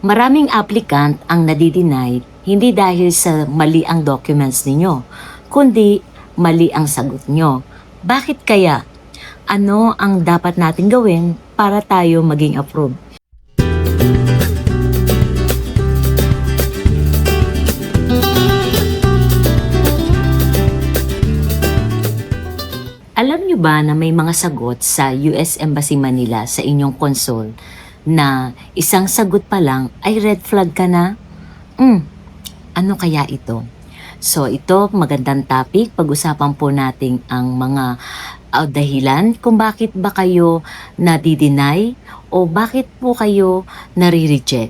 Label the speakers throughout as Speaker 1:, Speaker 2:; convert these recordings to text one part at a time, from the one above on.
Speaker 1: Maraming applicant ang nadi-deny hindi dahil sa mali ang documents ninyo, kundi mali ang sagot nyo. Bakit kaya? Ano ang dapat natin gawin para tayo maging approved? Alam nyo ba na may mga sagot sa US Embassy Manila sa inyong console na isang sagot pa lang ay red flag ka na? Ano kaya ito? So ito, magandang topic. Pag-usapan po natin ang mga dahilan kung bakit ba kayo nadi-deny o bakit po kayo nare-reject.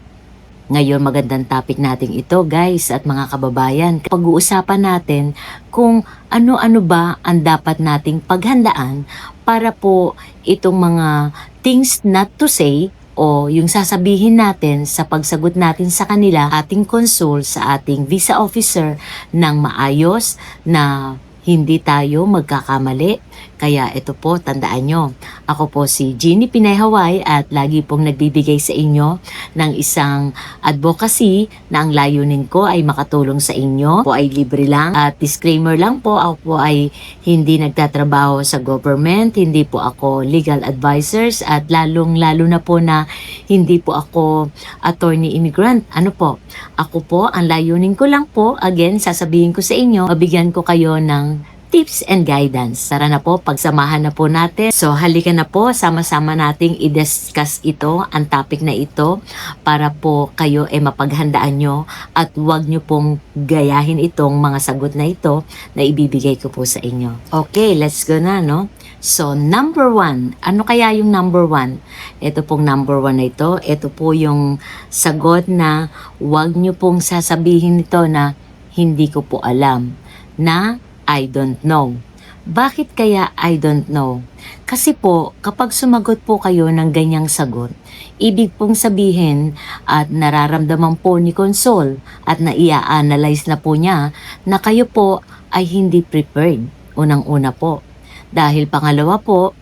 Speaker 1: Ngayon, magandang topic natin ito, guys at mga kababayan. Pag-uusapan natin kung ano-ano ba ang dapat nating paghandaan para po itong mga things not to say o yung sasabihin natin sa pagsagot natin sa kanila, ating consult sa ating visa officer ng maayos na hindi tayo magkakamali. Kaya ito po, tandaan nyo. Ako po si Jeannie Pinay-Haway at lagi pong nagbibigay sa inyo ng isang advocacy na ang layunin ko ay makatulong sa inyo. Po ay libre lang. At disclaimer lang po, ako po ay hindi nagtatrabaho sa government, hindi po ako legal advisors at lalong-lalo na po na hindi po ako attorney immigrant. Ano po? Ako po, ang layunin ko lang po, again, sasabihin ko sa inyo, mabigyan ko kayo ng tips and guidance. Tara na po, pagsamahan na po natin. So, halika na po, sama-sama nating i-discuss ito, ang topic na ito, para po kayo ay mapaghandaan nyo at huwag nyo pong gayahin itong mga sagot na ito na ibibigay ko po sa inyo. Okay, let's go na, no? So, number 1. Ano kaya yung number 1? Ito pong number 1 na ito. Ito po yung sagot na huwag nyo pong sasabihin ito na hindi ko po alam, na I don't know. Bakit kaya I don't know? Kasi po, kapag sumagot po kayo ng ganyang sagot, ibig pong sabihin at nararamdaman po ni Consol at naia-analyze na po niya na kayo po ay hindi prepared. Unang-una po. Dahil pangalawa po,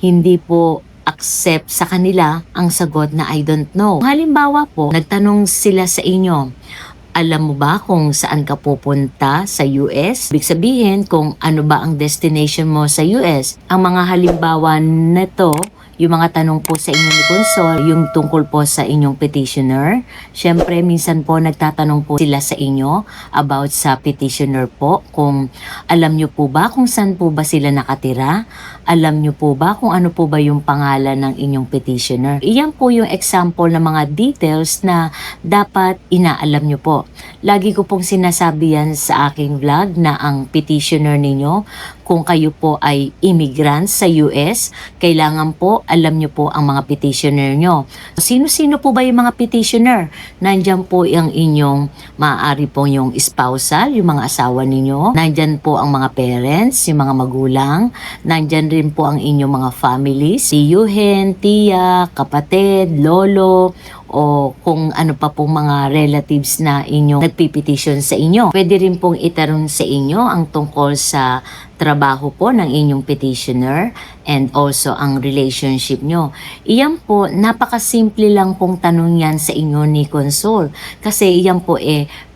Speaker 1: hindi po accept sa kanila ang sagot na I don't know. Halimbawa po, nagtanong sila sa inyo, alam mo ba kung saan ka pupunta sa US? Ibig sabihin kung ano ba ang destination mo sa US. Ang mga halimbawa nito, yung mga tanong po sa inyo ni Consol, yung tungkol po sa inyong petitioner. Siyempre, minsan po nagtatanong po sila sa inyo about sa petitioner po. Kung alam nyo po ba kung saan po ba sila nakatira? Alam nyo po ba kung ano po ba yung pangalan ng inyong petitioner? Iyan po yung example ng mga details na dapat inaalam nyo po. Lagi ko pong sinasabi yan sa aking vlog na ang petitioner ninyo, kung kayo po ay immigrant sa US, kailangan po alam nyo po ang mga petitioner nyo. Sino-sino po ba yung mga petitioner? Nandyan po yung inyong, maaari po yung spousal, yung mga asawa ninyo. Nandyan po ang mga parents, yung mga magulang. Nandyan rin po ang inyong mga families, tiyuhin, tiya, kapatid, lolo, o kung ano pa pong mga relatives na inyong nagpipetition sa inyo. Pwede rin pong itanong sa inyo ang tungkol sa trabaho po ng inyong petitioner and also ang relationship nyo. Iyan po, napakasimple lang pong tanong yan sa inyo ni Consol. Kasi iyan po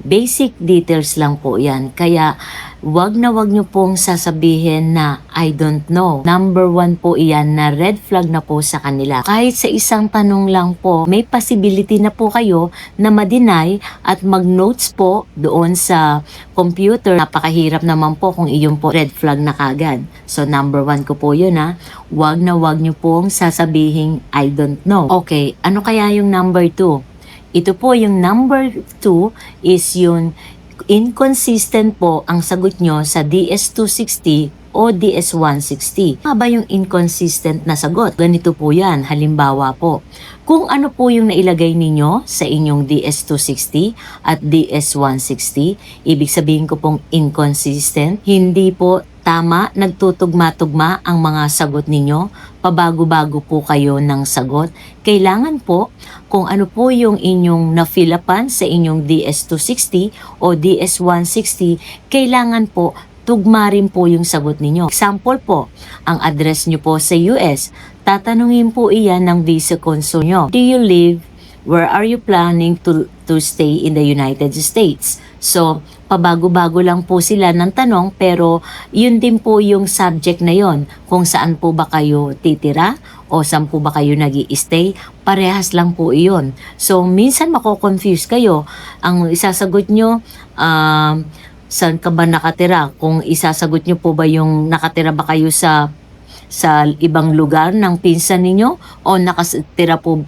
Speaker 1: basic details lang po yan. Kaya wag na wag nyo pong sasabihin na I don't know. Number 1 po iyan na red flag na po sa kanila. Kahit sa isang tanong lang po, may possibility na po kayo na ma-deny at mag-notes po doon sa computer. Napakahirap naman po kung iyon po red flag na kagad. So number 1 ko po yun ha. Wag na wag nyo pong sasabihin I don't know. Okay, ano kaya yung number 2? Ito po yung number 2 is yung inconsistent po ang sagot nyo sa DS-260 o DS-160. Ano ba yung inconsistent na sagot? Ganito po yan. Halimbawa po, kung ano po yung nailagay ninyo sa inyong DS-260 at DS-160, ibig sabihin ko pong inconsistent, hindi po tama, nagtutugma-tugma ang mga sagot ninyo, pabago-bago po kayo ng sagot. Kailangan po, kung ano po yung inyong na-fill-upan sa inyong DS-260 o DS-160, kailangan po tugma rin po yung sagot ninyo. Example po, ang address nyo po sa US, tatanungin po iyan ng visa consul nyo. Do you live where are you planning to stay in the United States? So, pabago-bago lang po sila ng tanong, pero yun din po yung subject na yon. Kung saan po ba kayo titira o saan po ba kayo nag-i-stay, parehas lang po iyon. So, minsan mako-confuse kayo. Ang isasagot nyo, saan ka ba nakatira? Kung isasagot nyo po ba yung nakatira ba kayo sa ibang lugar ng pinsan ninyo o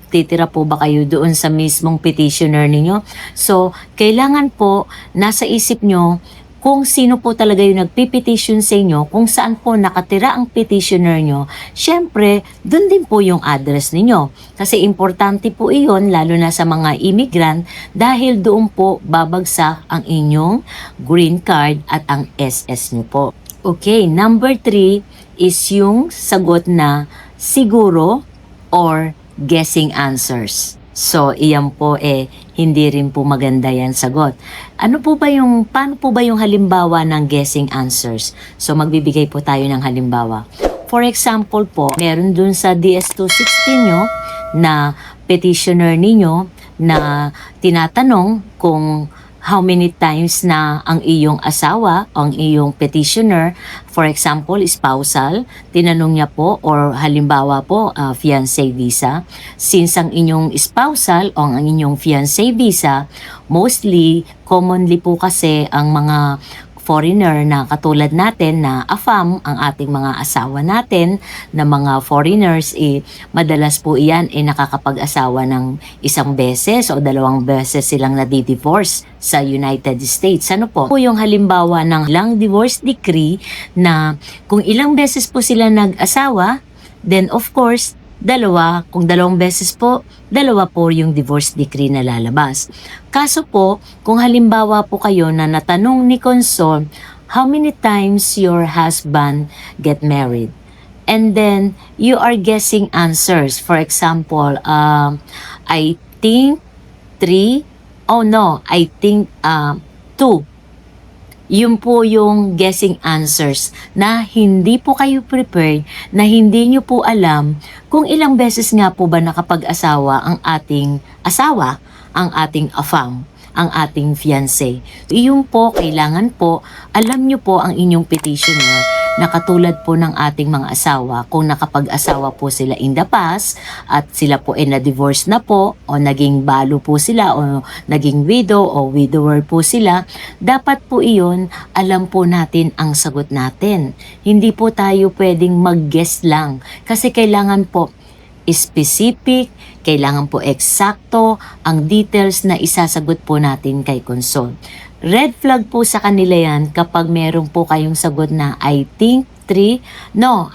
Speaker 1: titira po ba kayo doon sa mismong petitioner ninyo? So, kailangan po nasa isip nyo kung sino po talaga yung nagpipetition sa inyo, kung saan po nakatira ang petitioner nyo, syempre, doon din po yung address ninyo. Kasi importante po iyon, lalo na sa mga immigrant, dahil doon po babagsak ang inyong green card at ang SS nyo po. Okay, number 3 is yung sagot na siguro or guessing answers. So, iyan po hindi rin po maganda yan sagot. Paano po ba yung halimbawa ng guessing answers? So, magbibigay po tayo ng halimbawa. For example po, meron dun sa DS-216 nyo na petitioner ninyo na tinatanong kung how many times na ang iyong asawa, ang iyong petitioner, for example, spousal, tinanong niya po, or halimbawa po, fiancé visa. Since ang inyong spousal o ang inyong fiancé visa, commonly po kasi ang mga foreigner na katulad natin na AFAM, ang ating mga asawa natin na mga foreigners, madalas po iyan nakakapag-asawa ng isang beses o dalawang beses silang nadi-divorce sa United States. Ano po? Po yung halimbawa ng lang divorce decree na kung ilang beses po sila nag-asawa, then of course, kung dalawang beses po, dalawa po yung divorce decree na lalabas. Kaso po, kung halimbawa po kayo na natanong ni Consol, how many times your husband get married? And then, you are guessing answers. For example, I think 3, I think 2. Yun po yung guessing answers na hindi po kayo prepared, na hindi nyo po alam kung ilang beses nga po ba nakapag-asawa ang ating asawa, ang ating afam, ang ating fiancé. Iyon po, kailangan po, alam nyo po ang inyong petitioner na katulad po ng ating mga asawa, kung nakapag-asawa po sila in the past at sila po na-divorce na po o naging balo po sila o naging widow o widower po sila, dapat po iyon, alam po natin ang sagot natin. Hindi po tayo pwedeng mag-guess lang kasi kailangan po specific, kailangan po eksakto ang details na isasagot po natin kay Consol. Red flag po sa kanila yan kapag meron po kayong sagot na I think 3,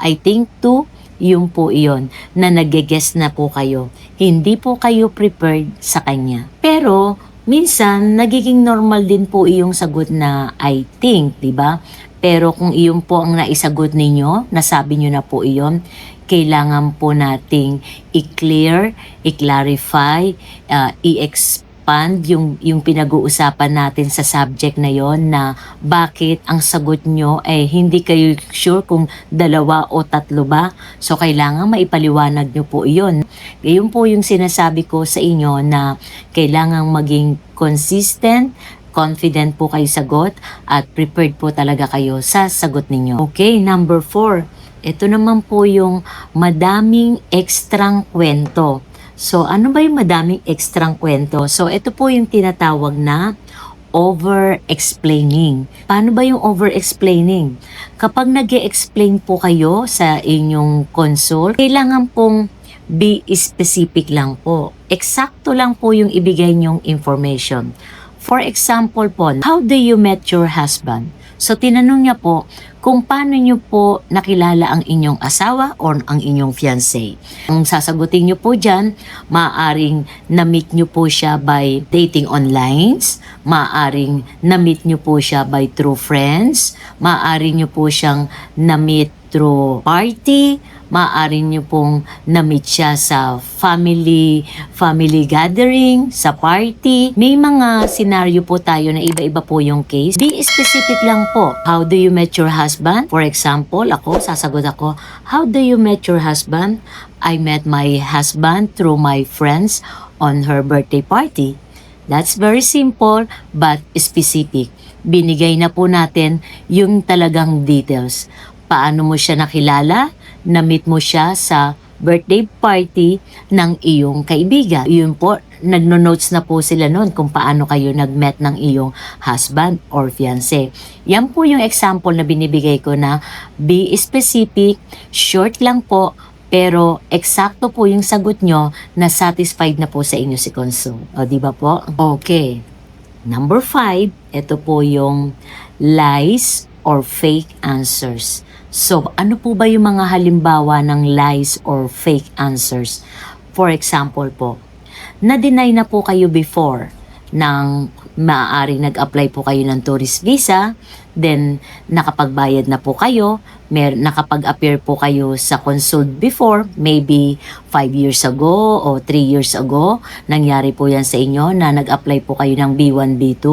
Speaker 1: I think 2, yung po iyon na nag-guess na po kayo. Hindi po kayo prepared sa kanya. Pero minsan nagiging normal din po iyong sagot na I think, di ba? Pero kung iyon po ang naisagot ninyo, nasabi nyo na po iyon, kailangan po nating i-clear, i-clarify, i-expand yung pinag-uusapan natin sa subject na yon na bakit ang sagot nyo hindi kayo sure kung 2 o 3 ba. So, kailangan maipaliwanag nyo po iyon. Ngayon po yung sinasabi ko sa inyo na kailangan maging consistent, confident po kayo sagot at prepared po talaga kayo sa sagot ninyo. Okay, number 4. Ito naman po yung madaming ekstrang kwento. So, ano ba yung madaming ekstrang kwento? So, ito po yung tinatawag na over-explaining. Paano ba yung over-explaining? Kapag nag-e-explain po kayo sa inyong console, kailangan pong be specific lang po. Eksakto lang po yung ibigay nyong information. For example po, how do you met your husband? So, tinanong niya po kung paano niyo po nakilala ang inyong asawa or ang inyong fiancé. Ang sasagutin niyo po dyan, maaaring na-meet niyo po siya by dating online, maaaring na-meet niyo po siya by through friends, maaaring niyo po siyang na-meet through party, maaari nyo pong na-meet siya sa family gathering, sa party. May mga scenario po tayo na iba-iba po yung case. Be specific lang po. How do you met your husband? For example, sasagot ako, how do you met your husband? I met my husband through my friends on her birthday party. That's very simple but specific. Binigay na po natin yung talagang details. Paano mo siya nakilala? Na-meet mo siya sa birthday party ng iyong kaibigan. Yun po, nagno-notes na po sila noon kung paano kayo nag-met ng iyong husband or fiancé. Yan po yung example na binibigay ko na be specific, short lang po, pero eksakto po yung sagot nyo na satisfied na po sa inyo si Consul. O, di ba po? Okay. Number 5, ito po yung lies or fake answers. So, ano po ba yung mga halimbawa ng lies or fake answers? For example po, na-deny na po kayo before ng maaaring nag-apply po kayo ng tourist visa, then nakapagbayad na po kayo, nakapag-appear po kayo sa Consul before, maybe 5 years ago o 3 years ago, nangyari po yan sa inyo na nag-apply po kayo ng B1, B2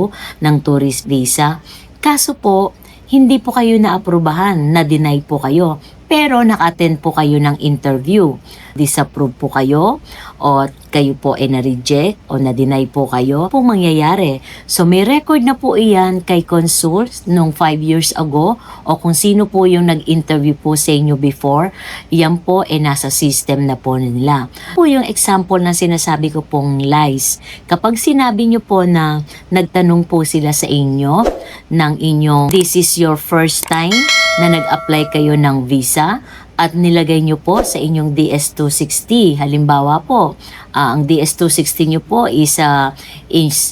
Speaker 1: ng tourist visa. Kaso po, hindi po kayo na-aprobahan, na-deny po kayo. Pero naka-attend po kayo ng interview. Disapprove po kayo o kayo po ay na-reject o na-deny po kayo. Po mangyayari. So may record na po iyan kay Consul nung 5 years ago o kung sino po yung nag-interview po sa inyo before, yan po ay nasa system na po nila. Po yung example na sinasabi ko pong lies. Kapag sinabi nyo po na nagtanong po sila sa inyo ng inyong this is your first time na nag-apply kayo ng visa at nilagay nyo po sa inyong DS-260. Halimbawa po, ang DS-260 nyo po is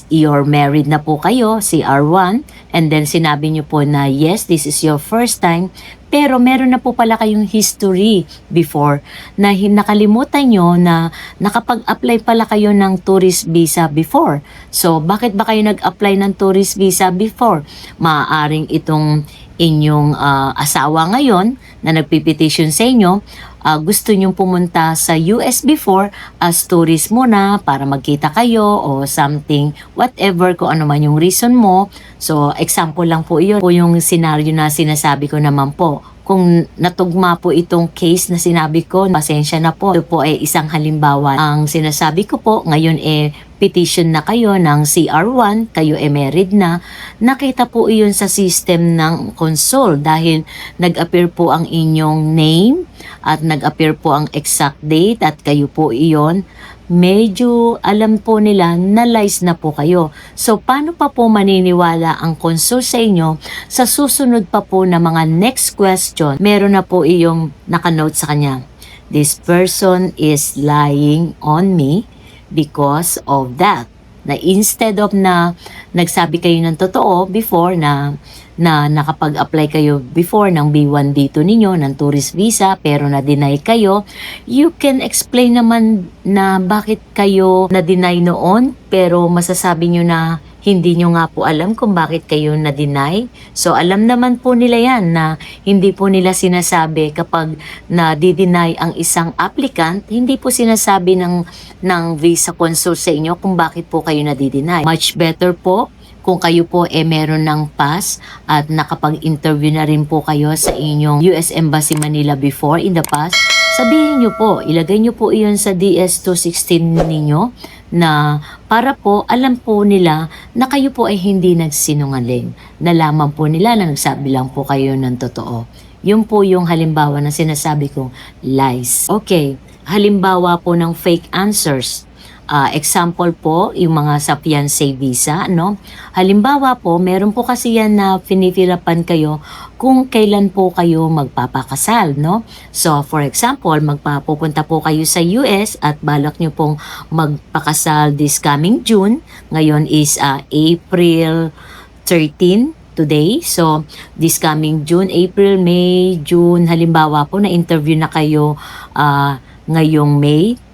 Speaker 1: you're married na po kayo, CR1, and then sinabi nyo po na yes, this is your first time, pero meron na po pala kayong history before na nakalimutan nyo na nakapag-apply pala kayo ng tourist visa before. So, bakit ba kayo nag-apply ng tourist visa before? Maaaring itong inyong asawa ngayon na nagpipetition sa inyo, gusto nyong pumunta sa US before as tourist muna para magkita kayo o something, whatever, kung ano man yung reason mo. So, example lang po yun. Po yung scenario na sinasabi ko naman po. Kung natugma po itong case na sinabi ko, pasensya na po. Ito po ay isang halimbawa. Ang sinasabi ko po, ngayon petition na kayo ng CR1, kayo married na, nakita po iyon sa system ng Consul dahil nag-appear po ang inyong name at nag-appear po ang exact date at kayo po iyon. Medyo alam po nila na lies na po kayo. So, paano pa po maniniwala ang Consul sa inyo sa susunod pa po na mga next question? Meron na po iyong nakanote sa kanya. This person is lying on me because of that. Na instead of na nagsabi kayo ng totoo before na nakapag-apply kayo before ng B1, B2 ninyo, ng tourist visa, pero na-deny kayo, you can explain naman na bakit kayo na-deny noon, pero masasabi nyo na hindi nyo nga po alam kung bakit kayo na-deny. So, alam naman po nila yan na hindi po nila sinasabi kapag na-deny ang isang applicant, hindi po sinasabi ng visa Consul sa inyo kung bakit po kayo na-deny. Much better po kung kayo po meron ng pass at nakapag-interview na rin po kayo sa inyong US Embassy Manila before in the past, sabihin nyo po, ilagay nyo po iyon sa DS-216 ninyo na para po alam po nila na kayo po ay hindi nagsinungaling. Nalaman po nila na nagsabi lang po kayo ng totoo. Yun po yung halimbawa na sinasabi kong lies. Okay, halimbawa po ng fake answers. Example po, yung mga sa fiancé visa, no? Halimbawa po, meron po kasi yan na pinifilapan kayo kung kailan po kayo magpapakasal, no? So, for example, pupunta po kayo sa US at balak nyo pong magpakasal this coming June. Ngayon is April 13 today. So, this coming June, April, May, June, halimbawa po, na-interview na kayo ngayong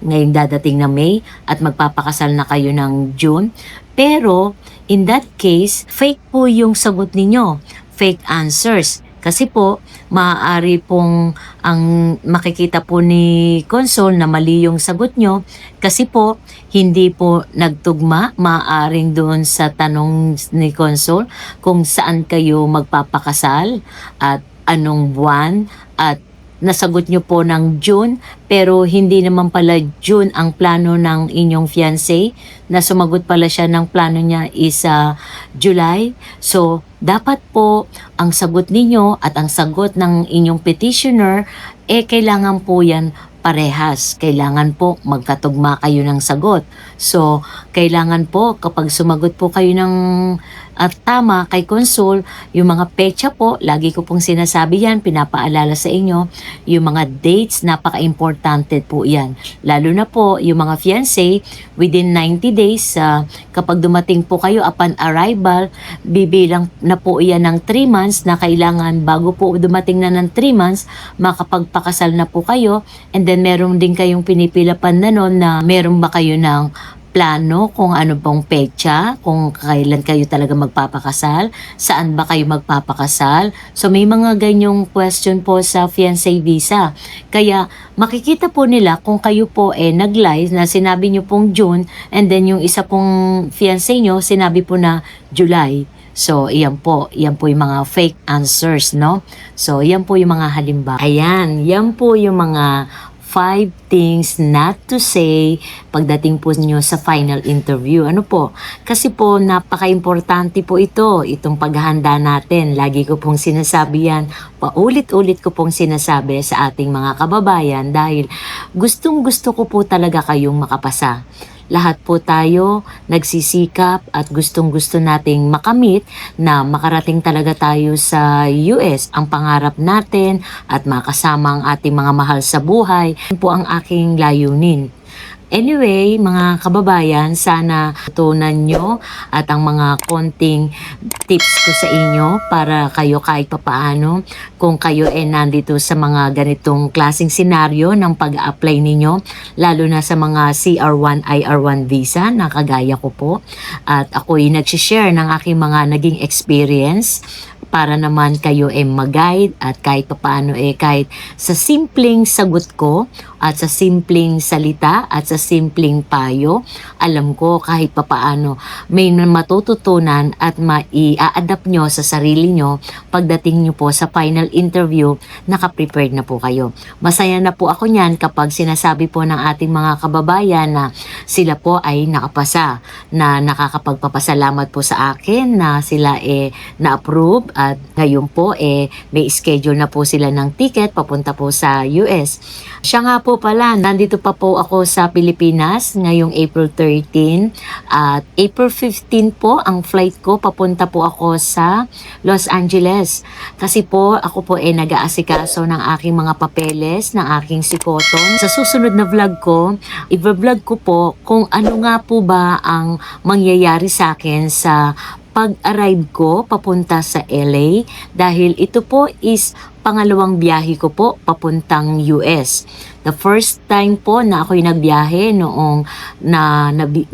Speaker 1: ngayong dadating na May at magpapakasal na kayo ng June. Pero, in that case, fake po yung sagot ninyo. Fake answers. Kasi po, maaari pong ang makikita po ni Consol na mali yung sagot nyo kasi po hindi po nagtugma maaaring doon sa tanong ni Consol kung saan kayo magpapakasal at anong buwan at nasagot nyo po ng June pero hindi naman pala June ang plano ng inyong fiancé na sumagot pala siya ng plano niya is July. So, dapat po ang sagot ninyo at ang sagot ng inyong petitioner kailangan po yan parehas. Kailangan po magkatugma kayo ng sagot. So, kailangan po kapag sumagot po kayo ng tama kay Consol, yung mga petsa po, lagi ko pong sinasabi yan, pinapaalala sa inyo, yung mga dates, napaka-importante po yan. Lalo na po, yung mga fiancé, within 90 days, kapag dumating po kayo upon arrival, bibilang na po yan ng 3 months na kailangan bago po dumating na ng 3 months, makapagpakasal na po kayo. And then, meron din kayong pinipilapan na nun na meron ba kayo ng plano kung ano pong petsa, kung kailan kayo talaga magpapakasal, saan ba kayo magpapakasal. So may mga ganyong question po sa fiancé visa. Kaya makikita po nila kung kayo po nag-lie na sinabi nyo pong June and then yung isa pong fiancé nyo sinabi po na July. So, yan po yung mga fake answers, no? So, yan po yung mga halimbawa. Ayan, yan po yung mga 5 things not to say pagdating po nyo sa final interview. Ano po? Kasi po, napaka-importante po itong paghahanda natin. Lagi ko pong sinasabi yan, paulit-ulit ko pong sinasabi sa ating mga kababayan dahil gustong-gusto ko po talaga kayong makapasa. Lahat po tayo nagsisikap at gustong-gusto nating makamit na makarating talaga tayo sa US. Ang pangarap natin at makasama ang ating mga mahal sa buhay. Yan po ang aking layunin. Anyway, mga kababayan, sana tutunan nyo at ang mga konting tips ko sa inyo para kayo kahit papaano kung kayo nandito sa mga ganitong klaseng senaryo ng pag-apply ninyo, lalo na sa mga CR1, IR1 visa na kagaya ko po. At ako'y nagsishare ng aking mga naging experience para naman kayo mag-guide at kahit papaano kahit sa simpleng sagot ko at sa simpleng salita at sa simpleng payo, alam ko kahit papaano may matututunan at mai-adapt nyo sa sarili nyo pagdating nyo po sa final interview, naka-prepared na po kayo. Masaya na po ako niyan kapag sinasabi po ng ating mga kababayan na sila po ay nakapasa, na nakakapagpapasalamat po sa akin na sila na-approve at ngayon po may schedule na po sila ng ticket papunta po sa US. Siya nga po pala, nandito pa po ako sa Pilipinas ngayong April 13 at April 15 po ang flight ko, papunta po ako sa Los Angeles. Kasi po ako po nag-aasikaso ng aking mga papeles, ng aking sikoton. Sa susunod na vlog ko, i-vlog ko po kung ano nga po ba ang mangyayari sa akin sa pag-arrive ko papunta sa LA dahil ito po is pangalawang biyahe ko po papuntang US. The first time po na ako'y nagbiyahe noong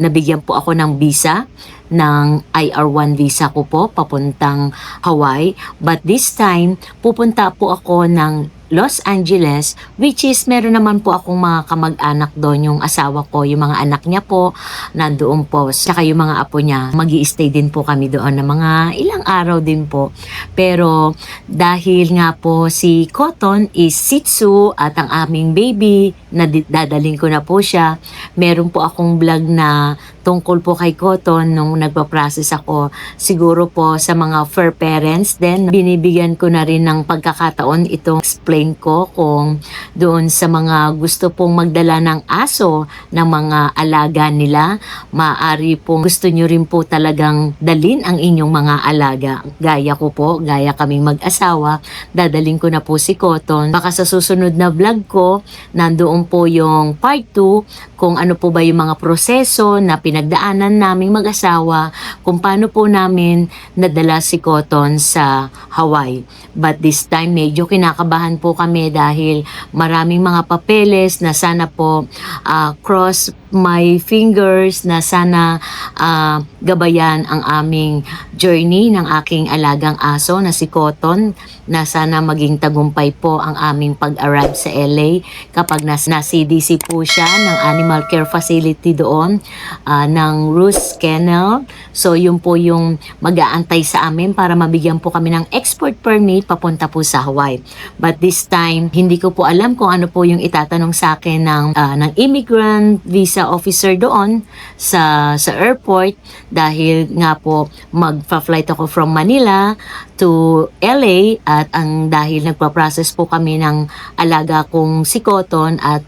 Speaker 1: nabigyan po ako ng visa, ng IR1 visa ko po papuntang Hawaii. But this time, pupunta po ako ng Los Angeles, which is meron naman po akong mga kamag-anak doon, yung asawa ko, yung mga anak niya po, nandoon po, saka yung mga apo niya, magi-stay din po kami doon na mga ilang araw din po. Pero dahil nga po si Cotton is Shih Tzu at ang aming baby, dadaling ko na po siya, meron po akong vlog na tungkol po kay Cotton nung nagpa-process ako, siguro po sa mga fur parents, then binibigyan ko na rin ng pagkakataon itong explain ko kung doon sa mga gusto pong magdala ng aso ng mga alaga nila, maaari pong gusto nyo rin po talagang dalin ang inyong mga alaga. Gaya ko po, gaya kaming mag-asawa, dadaling ko na po si Cotton. Baka sa susunod na vlog ko, nandoon po yung part 2, kung ano po ba yung mga proseso na pinagdaanan naming mag-asawa, kung paano po namin nadala si Cotton sa Hawaii. But this time, medyo kinakabahan po kami dahil maraming mga papeles na sana po cross my fingers na sana gabayan ang aming journey ng aking alagang aso na si Cotton, na sana maging tagumpay po ang aming pag-arrive sa LA kapag na-CDC po siya ng animal care facility doon, ng Roos Kennel. So yun po yung mag-aantay sa amin para mabigyan po kami ng export permit papunta po sa Hawaii. But this time, hindi ko po alam kung ano po yung itatanong sa akin ng immigrant visa officer doon sa airport, dahil nga po magpa-flight ako from Manila to LA, at dahil nagpa-process po kami ng alaga kong si Cotton, at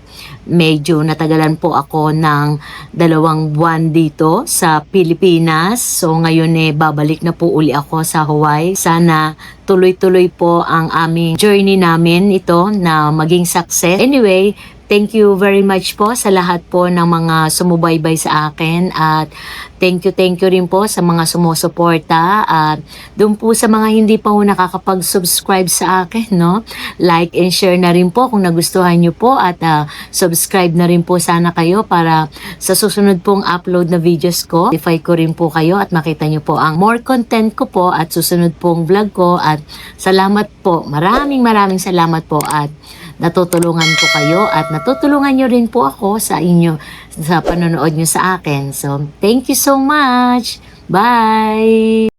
Speaker 1: medyo natagalan po ako ng 2 buwan dito sa Pilipinas. So ngayon babalik na po uli ako sa Hawaii. Sana tuloy-tuloy po ang aming journey namin ito na maging success. Anyway, thank you very much po sa lahat po ng mga sumubaybay sa akin, at thank you rin po sa mga sumusuporta, at doon po sa mga hindi pa po nakakapag-subscribe sa akin, no? Like and share na rin po kung nagustuhan nyo po, at subscribe na rin po sana kayo para sa susunod pong upload na videos ko, notify ko rin po kayo at makita nyo po ang more content ko po at susunod pong vlog ko. At salamat po, maraming salamat po, at natutulungan ko kayo at natutulungan nyo rin po ako sa panonood nyo sa akin. So, thank you so much. Bye!